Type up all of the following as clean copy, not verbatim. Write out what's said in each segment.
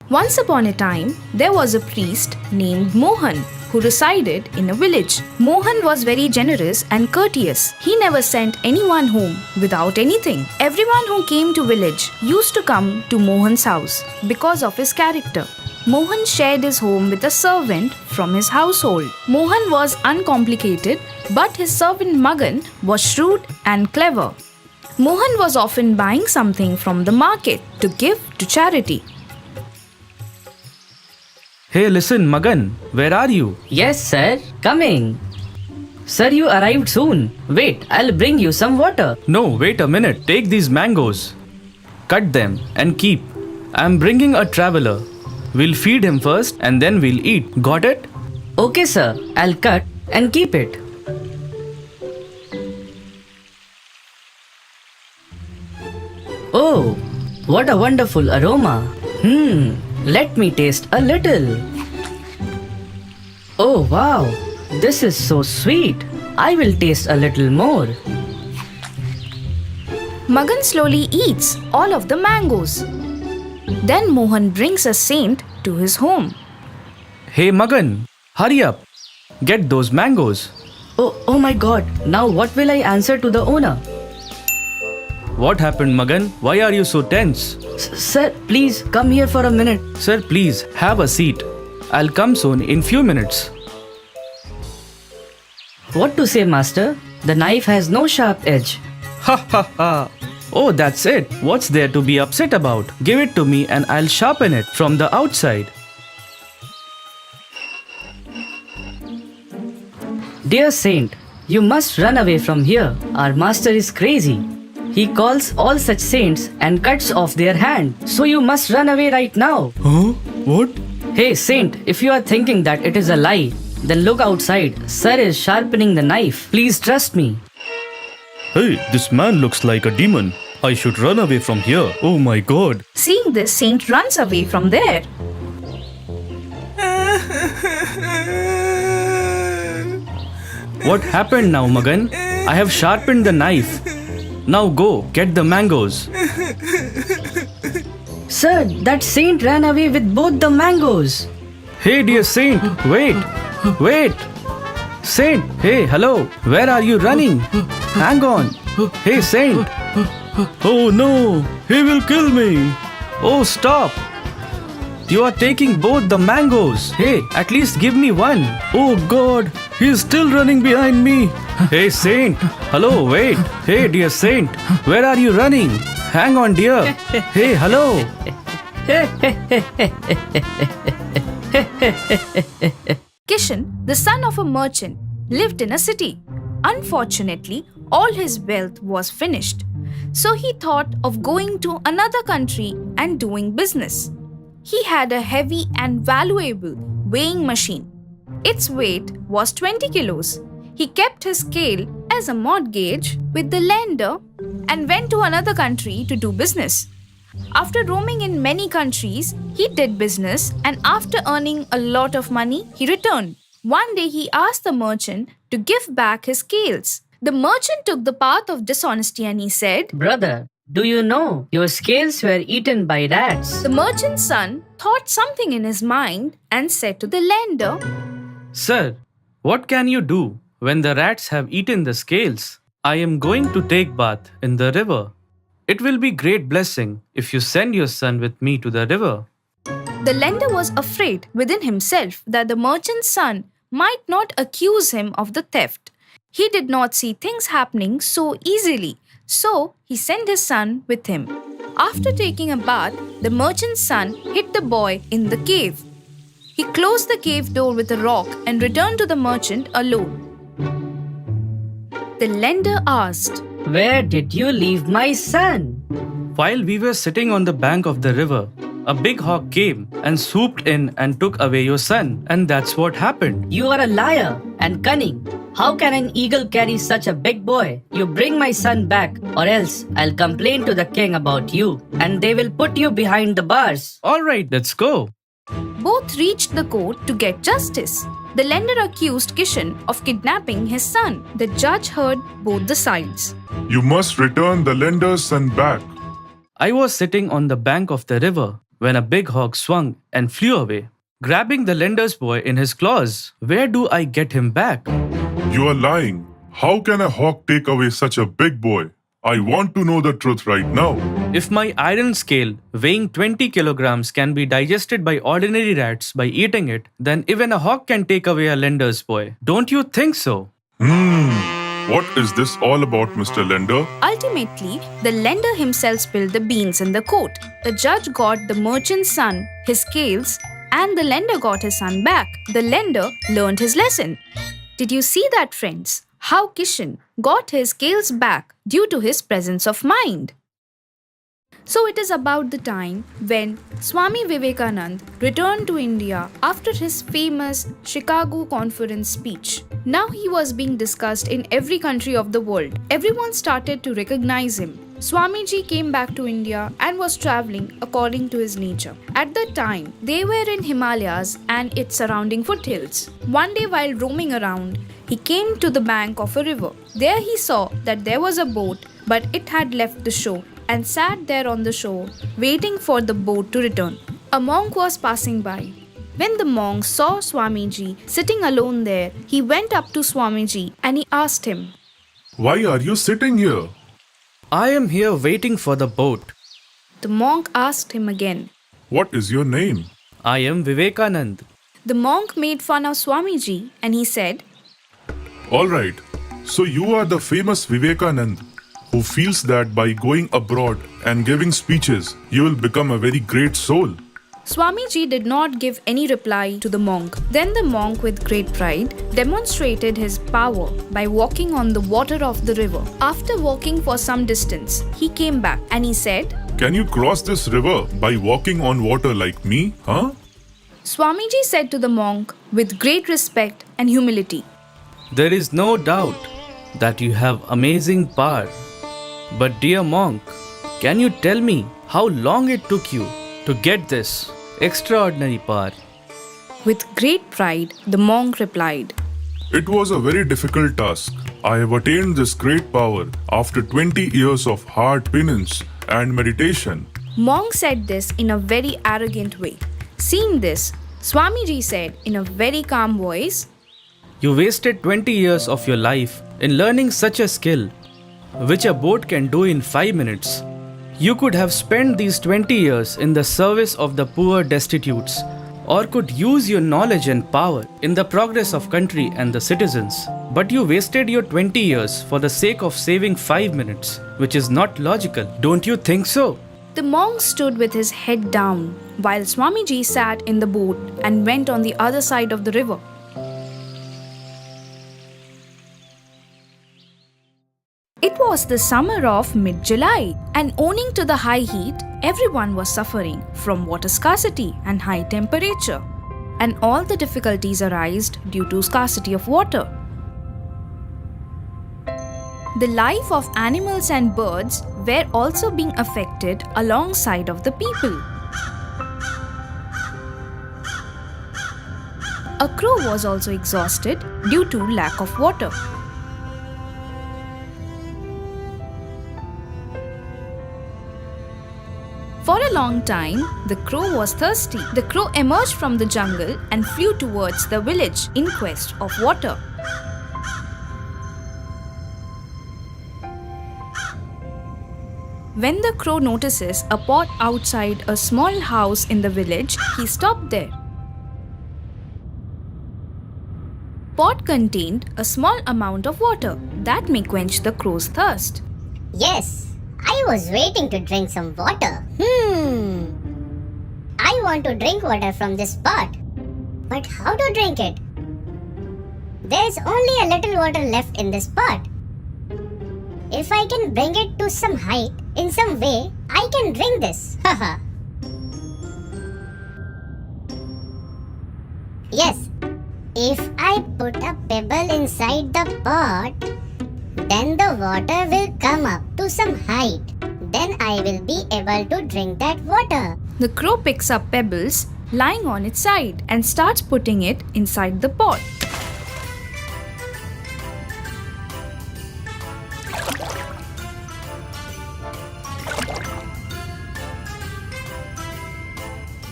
Once upon a time, there was a priest named Mohan who resided in a village. Mohan was very generous and courteous. He never sent anyone home without anything. Everyone who came to village used to come to Mohan's house because of his character. Mohan shared his home with a servant from his household. Mohan was uncomplicated, but his servant Magan was shrewd and clever. Mohan was often buying something from the market to give to charity. Hey, listen, Magan, where are you? Yes, sir. Coming. Sir, you arrived soon. Wait, I'll bring you some water. No, wait a minute. Take these mangoes. Cut them and keep. I'm bringing a traveler. We'll feed him first and then we'll eat. Got it? Okay, sir. I'll cut and keep it. Oh, what a wonderful aroma. Let me taste a little. Oh, wow. This is so sweet. I will taste a little more. Magan slowly eats all of the mangoes. Then Mohan brings a saint to his home. Hey, Magan, hurry up. Get those mangoes. Oh my god. Now what will I answer to the owner? What happened, Magan? Why are you so tense? Sir, please come here for a minute. Sir, please have a seat. I'll come soon in few minutes. What to say, master? The knife has no sharp edge. Ha ha ha. Oh, that's it. What's there to be upset about? Give it to me and I'll sharpen it from the outside. Dear saint, you must run away from here. Our master is crazy. He calls all such saints and cuts off their hand. So you must run away right now. Huh? What? Hey saint, if you are thinking that it is a lie, then look outside. Sir is sharpening the knife. Please trust me. Hey, this man looks like a demon. I should run away from here. Oh my god. Seeing this, saint runs away from there. What happened now, Magan? I have sharpened the knife. Now go, get the mangoes. Sir, that saint ran away with both the mangoes. Hey, dear saint, wait. Wait. Saint, hey, hello. Where are you running? Hang on. Hey, saint. Oh no, he will kill me. Oh, stop. You are taking both the mangoes. Hey, at least give me one. Oh god, he is still running behind me. Hey, saint. Hello, wait. Hey, dear saint, where are you running? Hang on, dear. Hey, hello. Kishan, the son of a merchant, lived in a city. Unfortunately, all his wealth was finished. So he thought of going to another country and doing business. He had a heavy and valuable weighing machine. Its weight was 20 kilos. He kept his scale as a mortgage with the lender and went to another country to do business. After roaming in many countries, he did business, and after earning a lot of money, he returned. One day he asked the merchant to give back his scales. The merchant took the path of dishonesty and he said, Brother, do you know your scales were eaten by rats? The merchant's son thought something in his mind and said to the lender, Sir, what can you do when the rats have eaten the scales? I am going to take bath in the river. It will be great blessing if you send your son with me to the river. The lender was afraid within himself that the merchant's son might not accuse him of the theft. He did not see things happening so easily, so he sent his son with him. After taking a bath, the merchant's son hid the boy in the cave. He closed the cave door with a rock and returned to the merchant alone. The lender asked, Where did you leave my son? While we were sitting on the bank of the river, a big hawk came and swooped in and took away your son. And that's what happened. You are a liar and cunning. How can an eagle carry such a big boy? You bring my son back, or else I'll complain to the king about you, and they will put you behind the bars. All right, let's go. Both reached the court to get justice. The lender accused Kishan of kidnapping his son. The judge heard both the sides. You must return the lender's son back. I was sitting on the bank of the river. when a big hog swung and flew away, grabbing the lender's boy in his claws. Where do I get him back? You are lying. How can a hawk take away such a big boy? I want to know the truth right now. If my iron scale, weighing 20 kilograms, can be digested by ordinary rats by eating it, then even a hawk can take away a lender's boy. Don't you think so? What is this all about, Mr. Lender? Ultimately, the lender himself spilled the beans in the court. The judge got the merchant's son, his scales, and the lender got his son back. The lender learned his lesson. Did you see that, friends? How Kishan got his scales back due to his presence of mind. So it is about the time when Swami Vivekanand returned to India after his famous Chicago conference speech. Now he was being discussed in every country of the world. Everyone started to recognize him. Swamiji came back to India and was traveling according to his nature. At that time, they were in Himalayas and its surrounding foothills. One day while roaming around, he came to the bank of a river. There he saw that there was a boat, but it had left the shore and sat there on the shore, waiting for the boat to return. A monk was passing by. When the monk saw Swamiji sitting alone there, he went up to Swamiji and he asked him, Why are you sitting here? I am here waiting for the boat. The monk asked him again. What is your name? I am Vivekanand. The monk made fun of Swamiji and he said, All right. So you are the famous Vivekanand who feels that by going abroad and giving speeches, you will become a very great soul. Swamiji did not give any reply to the monk. Then the monk, with great pride, demonstrated his power by walking on the water of the river. After walking for some distance, he came back and he said, Can you cross this river by walking on water like me, huh? Swamiji said to the monk with great respect and humility, There is no doubt that you have amazing power. But dear monk, can you tell me how long it took you to get this extraordinary power? With great pride, the monk replied, It was a very difficult task. I have attained this great power after 20 years of hard penance and meditation. Monk said this in a very arrogant way. Seeing this, Swamiji said in a very calm voice, You wasted 20 years of your life in learning such a skill, which a boat can do in 5 minutes. You could have spent these 20 years in the service of the poor destitutes, or could use your knowledge and power in the progress of country and the citizens. But you wasted your 20 years for the sake of saving 5 minutes, which is not logical. Don't you think so? The monk stood with his head down while Swamiji sat in the boat and went on the other side of the river. It was the summer of mid-July, and owing to the high heat, everyone was suffering from water scarcity and high temperature, and all the difficulties arised due to scarcity of water. The life of animals and birds were also being affected alongside of the people. A crow was also exhausted due to lack of water. For a long time, the crow was thirsty. The crow emerged from the jungle and flew towards the village in quest of water. When the crow notices a pot outside a small house in the village, he stopped there. Pot contained a small amount of water that may quench the crow's thirst. Yes, I was waiting to drink some water. I want to drink water from this pot. But how to drink it? There's only a little water left in this pot. If I can bring it to some height, in some way, I can drink this. Haha. Yes, if I put a pebble inside the pot, then the water will come up to some height. Then I will be able to drink that water. The crow picks up pebbles lying on its side and starts putting it inside the pot.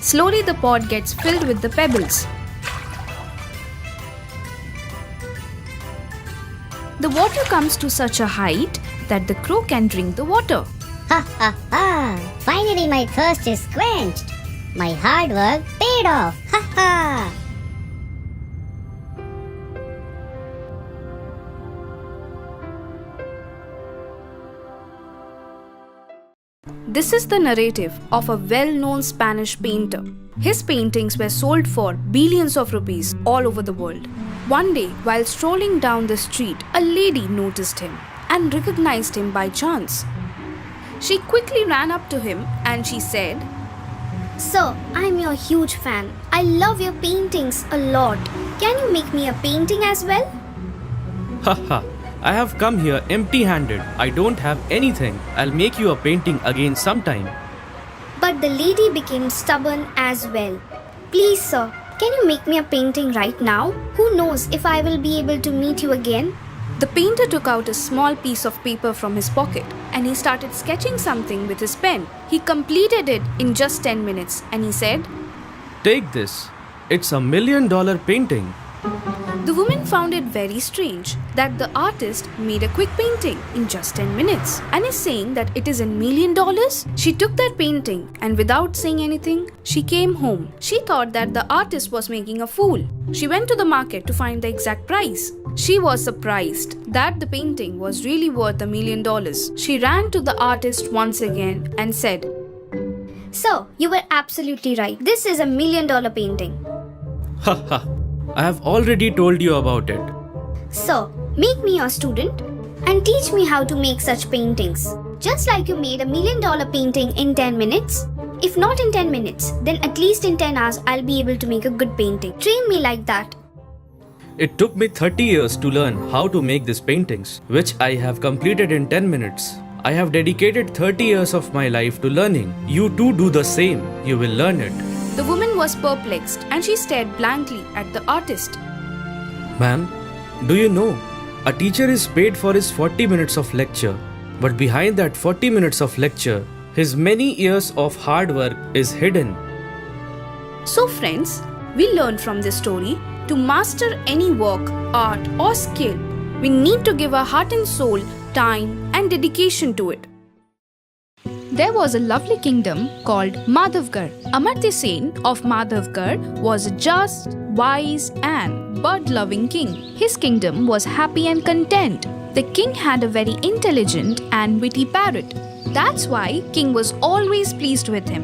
Slowly, the pot gets filled with the pebbles. The water comes to such a height that the crow can drink the water. Ha ha ha! Finally, my thirst is quenched. My hard work paid off. Ha ha! This is the narrative of a well-known Spanish painter. His paintings were sold for billions of rupees all over the world. One day, while strolling down the street, a lady noticed him and recognized him by chance. She quickly ran up to him and she said, Sir, I'm your huge fan. I love your paintings a lot. Can you make me a painting as well? Haha, I have come here empty-handed. I don't have anything. I'll make you a painting again sometime. But the lady became stubborn as well. Please, sir, can you make me a painting right now? Who knows if I will be able to meet you again? The painter took out a small piece of paper from his pocket and he started sketching something with his pen. He completed it in just 10 minutes and he said, Take this. It's $1 million painting. The woman found it very strange that the artist made a quick painting in just 10 minutes and is saying that it is $1 million. She took that painting and without saying anything, she came home. She thought that the artist was making a fool. She went to the market to find the exact price. She was surprised that the painting was really worth $1 million. She ran to the artist once again and said, Sir, you were absolutely right. This is $1 million painting. Haha, I have already told you about it. Sir, make me your student and teach me how to make such paintings. Just like you made $1 million painting in 10 minutes. If not in 10 minutes, then at least in 10 hours I'll be able to make a good painting. Train me like that. It took me 30 years to learn how to make these paintings, which I have completed in 10 minutes. I have dedicated 30 years of my life to learning. You too do the same. You will learn it. The woman was perplexed and she stared blankly at the artist. Ma'am, do you know, a teacher is paid for his 40 minutes of lecture, but behind that 40 minutes of lecture, his many years of hard work is hidden. So friends, we learn from this story to master any work, art or skill, we need to give our heart and soul, time and dedication to it. There was a lovely kingdom called Madhavgarh. Amartya Sen of Madhavgarh was a just, wise and bird-loving king. His kingdom was happy and content. The king had a very intelligent and witty parrot. That's why king was always pleased with him.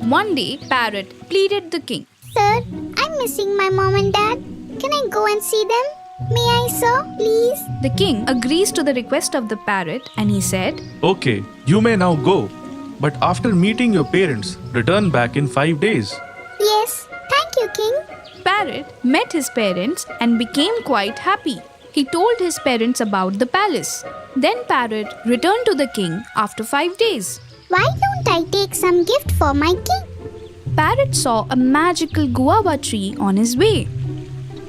One day, parrot pleaded the king. Sir, I'm missing my mom and dad. Can I go and see them? May I, sir, please? The king agrees to the request of the parrot and he said, Okay, you may now go. But after meeting your parents, return back in 5 days. Yes, thank you, king. Parrot met his parents and became quite happy. He told his parents about the palace. Then Parrot returned to the king after 5 days. Why don't I take some gift for my king? Parrot saw a magical guava tree on his way.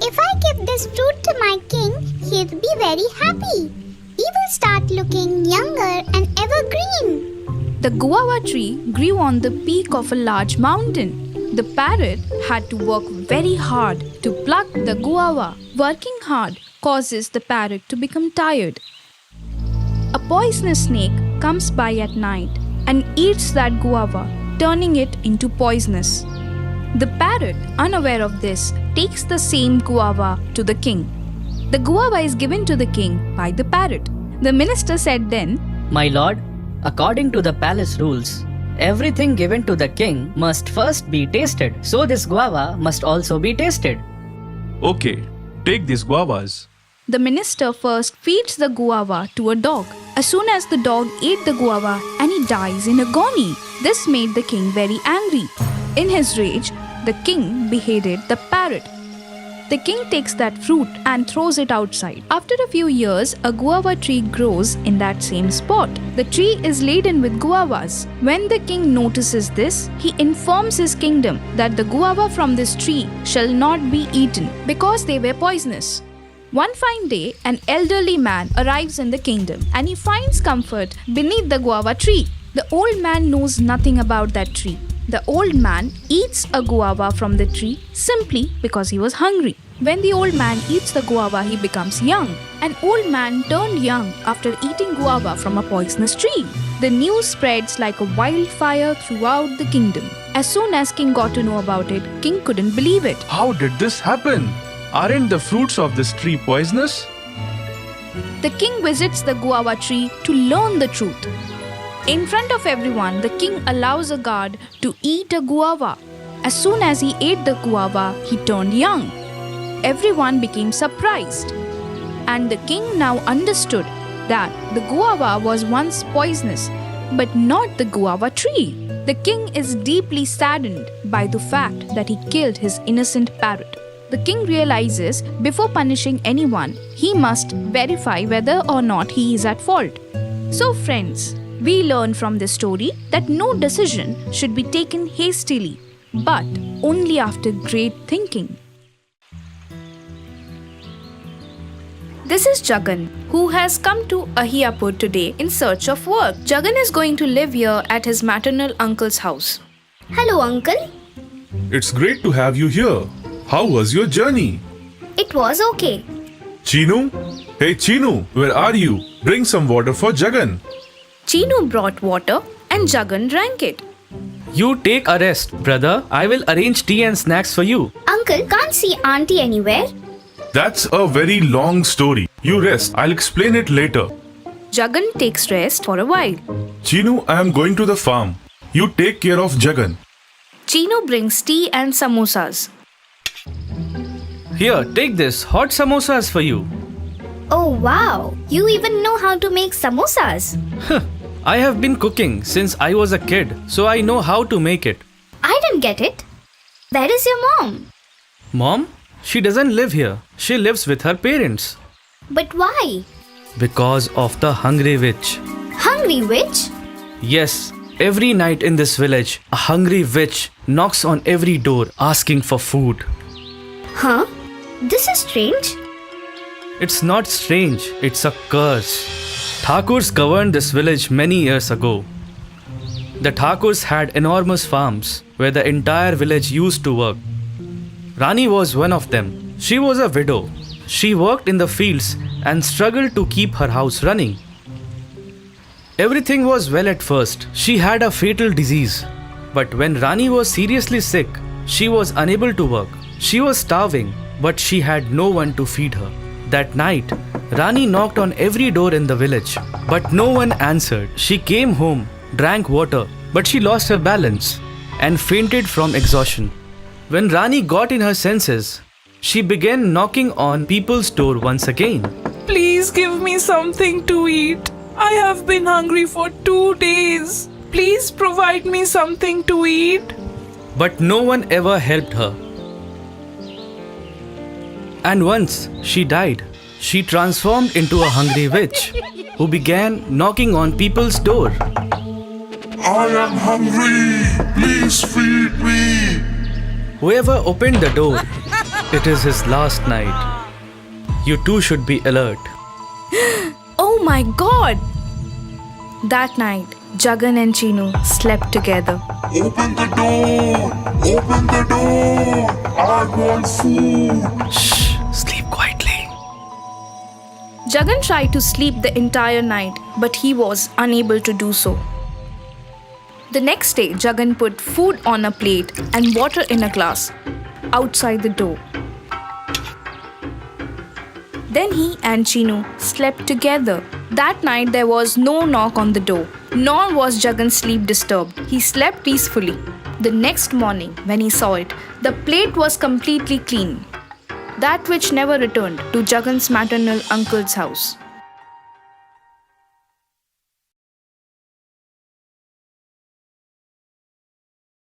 If I give this fruit to my king, he'll be very happy. He will start looking younger and evergreen. The guava tree grew on the peak of a large mountain. The parrot had to work very hard to pluck the guava. Working hard causes the parrot to become tired. A poisonous snake comes by at night and eats that guava, turning it into poisonous. The parrot, unaware of this, takes the same guava to the king. The guava is given to the king by the parrot. The minister said then, My lord, according to the palace rules, everything given to the king must first be tasted. So this guava must also be tasted. Okay, take these guavas. The minister first feeds the guava to a dog. As soon as the dog ate the guava and he dies in agony, this made the king very angry. In his rage, the king beheaded the parrot. The king takes that fruit and throws it outside. After a few years, a guava tree grows in that same spot. The tree is laden with guavas. When the king notices this, he informs his kingdom that the guava from this tree shall not be eaten because they were poisonous. One fine day, an elderly man arrives in the kingdom and he finds comfort beneath the guava tree. The old man knows nothing about that tree. The old man eats a guava from the tree simply because he was hungry. When the old man eats the guava, he becomes young. An old man turned young after eating guava from a poisonous tree. The news spreads like a wildfire throughout the kingdom. As soon as King got to know about it, King couldn't believe it. How did this happen? Aren't the fruits of this tree poisonous? The king visits the guava tree to learn the truth. In front of everyone, the king allows a guard to eat a guava. As soon as he ate the guava, he turned young. Everyone became surprised. And the king now understood that the guava was once poisonous, but not the guava tree. The king is deeply saddened by the fact that he killed his innocent parrot. The king realizes before punishing anyone, he must verify whether or not he is at fault. So, friends, we learn from this story that no decision should be taken hastily, but only after great thinking. This is Jagan, who has come to Ahiyapur today in search of work. Jagan is going to live here at his maternal uncle's house. Hello, uncle. It's great to have you here. How was your journey? It was okay. Chinu? Hey Chinu, where are you? Bring some water for Jagan. Chinu brought water and Jagan drank it. You take a rest, brother. I will arrange tea and snacks for you. Uncle, can't see auntie anywhere. That's a very long story. You rest. I'll explain it later. Jagan takes rest for a while. Chinu, I am going to the farm. You take care of Jagan. Chinu brings tea and samosas. Here, take this. Hot samosas for you. Oh wow, you even know how to make samosas. I have been cooking since I was a kid, so I know how to make it. I didn't get it. Where is your mom? Mom? She doesn't live here. She lives with her parents. But why? Because of the hungry witch. Hungry witch? Yes, every night in this village, a hungry witch knocks on every door asking for food. Huh? This is strange. It's not strange, it's a curse. Thakurs governed this village many years ago. The Thakurs had enormous farms where the entire village used to work. Rani was one of them. She was a widow. She worked in the fields and struggled to keep her house running. Everything was well at first. She had a fatal disease. But when Rani was seriously sick, she was unable to work. She was starving, but she had no one to feed her. That night, Rani knocked on every door in the village, but no one answered. She came home, drank water, but she lost her balance and fainted from exhaustion. When Rani got in her senses, she began knocking on people's door once again. Please give me something to eat. I have been hungry for 2 days. Please provide me something to eat. But no one ever helped her. And once she died, she transformed into a hungry witch who began knocking on people's door. I am hungry. Please feed me. Whoever opened the door, it is his last night. You too should be alert. Oh my god! That night, Jagan and Chinu slept together. Open the door. Open the door. I want food. Shh, sleep quietly. Jagan tried to sleep the entire night, but he was unable to do so. The next day, Jagan put food on a plate and water in a glass outside the door. Then he and Chinu slept together. That night there was no knock on the door, nor was Jagan's sleep disturbed. He slept peacefully. The next morning, when he saw it, the plate was completely clean. That witch never returned to Jagan's maternal uncle's house.